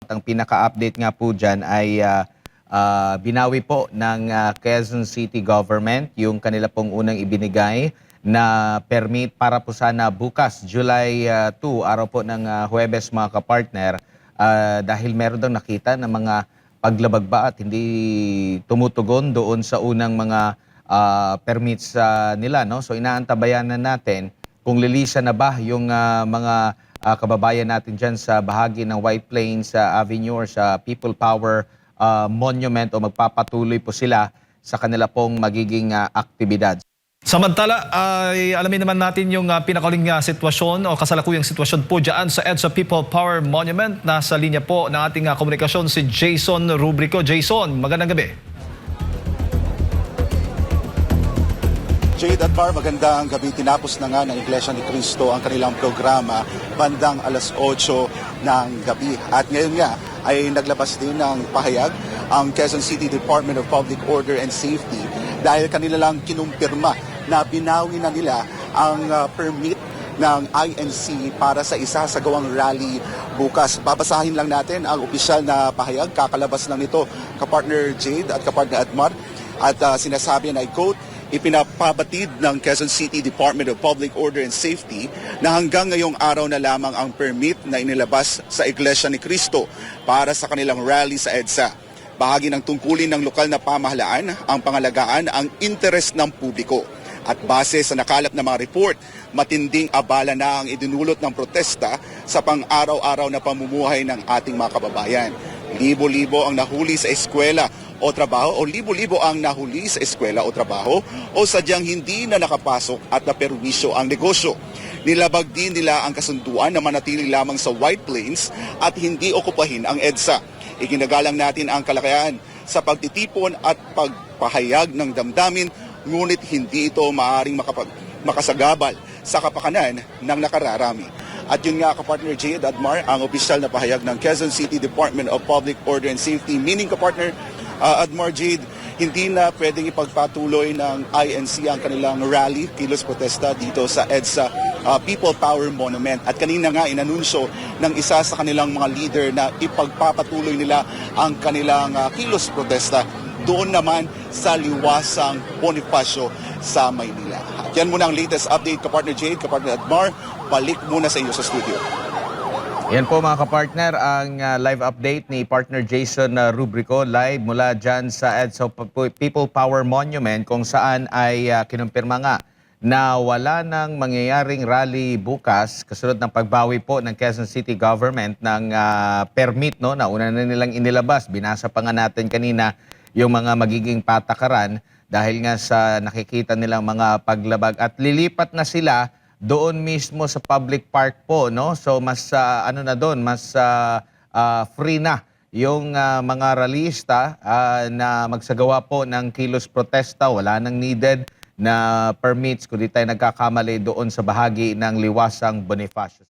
Ang pinaka-update nga po dyan ay binawi po ng Quezon City Government yung kanila pong unang ibinigay na permit para po sana bukas, July 2, araw po ng Huwebes mga kapartner, dahil meron daw nakita ng mga paglabag ba at hindi tumutugon doon sa unang mga permits nila. No? So inaantabayan na natin kung lilisa na ba yung mga kababayan natin dyan sa bahagi ng White Plains Avenue or sa People Power Monument o magpapatuloy po sila sa kanila pong magiging aktibidad. Samantala, ay alamin naman natin yung pinakaling sitwasyon o kasalukuyang sitwasyon po dyan sa EDSA People Power Monument. Nasa linya po ng ating komunikasyon si Jason Rubrico. Jason, magandang gabi. Jade at Bar, magandang gabi. Tinapos na nga ng Iglesia ni Cristo ang kanilang programa bandang alas 8 ng gabi. At ngayon nga ay naglabas din ng pahayag ang Quezon City Department of Public Order and Safety dahil kanila lang kinumpirma na binawi na nila ang permit ng INC para sa isasagawang rally bukas. Babasahin lang natin ang opisyal na pahayag. Kakalabas lang nito kapartner Jade at kapartner Admar. At sinasabi na, I quote, ipinapabatid ng Quezon City Department of Public Order and Safety na hanggang ngayong araw na lamang ang permit na inilabas sa Iglesia ni Cristo para sa kanilang rally sa EDSA. Bahagi ng tungkulin ng lokal na pamahalaan ang pangalagaan ang interes ng publiko. At base sa nakalap na mga report, matinding abala na ang idinulot ng protesta sa pang-araw-araw na pamumuhay ng ating mga kababayan. Libo-libo ang nahuli sa eskwela o trabaho o libo-libo ang nahuli sa eskwela o trabaho o sadyang hindi na nakapasok at naperwisyo ang negosyo. Nilabag din nila ang kasunduan na manatili lamang sa White Plains at hindi okupahin ang EDSA. Iginagalang natin ang kalakayan sa pagtitipon at pagpahayag ng damdamin, ngunit hindi ito maaaring makasagabal sa kapakanan ng nakararami. At yun nga kapartner Jade Admar, ang opisyal na pahayag ng Quezon City Department of Public Order and Safety, meaning kapartner Admar Jade, hindi na pwedeng ipagpatuloy ng INC ang kanilang rally, kilos protesta dito sa EDSA People Power Monument. At kanina nga inanunsyo ng isa sa kanilang mga leader na ipagpapatuloy nila ang kanilang kilos protesta doon naman sa liwasang Bonifacio sa Maynila. At yan muna ang latest update, kapartner Jade, kapartner Admar. Balik muna sa iyo sa studio. Yan po mga kapartner, ang live update ni partner Jason Rubrico live mula dyan sa EDSA People Power Monument kung saan ay kinumpirma nga na wala nang mangyayaring rally bukas kasunod ng pagbawi po ng Quezon City Government ng permit, no, na una na nilang inilabas. Binasa pa nga natin kanina yung mga magiging patakaran dahil nga sa nakikita nilang mga paglabag at lilipat na sila doon mismo sa public park po, no? So mas ano na doon, mas free na yung mga rallyista na magsagawa po ng kilos protesta. Wala nang needed na permits kundi tayo nagkakamali doon sa bahagi ng liwasang Bonifacio.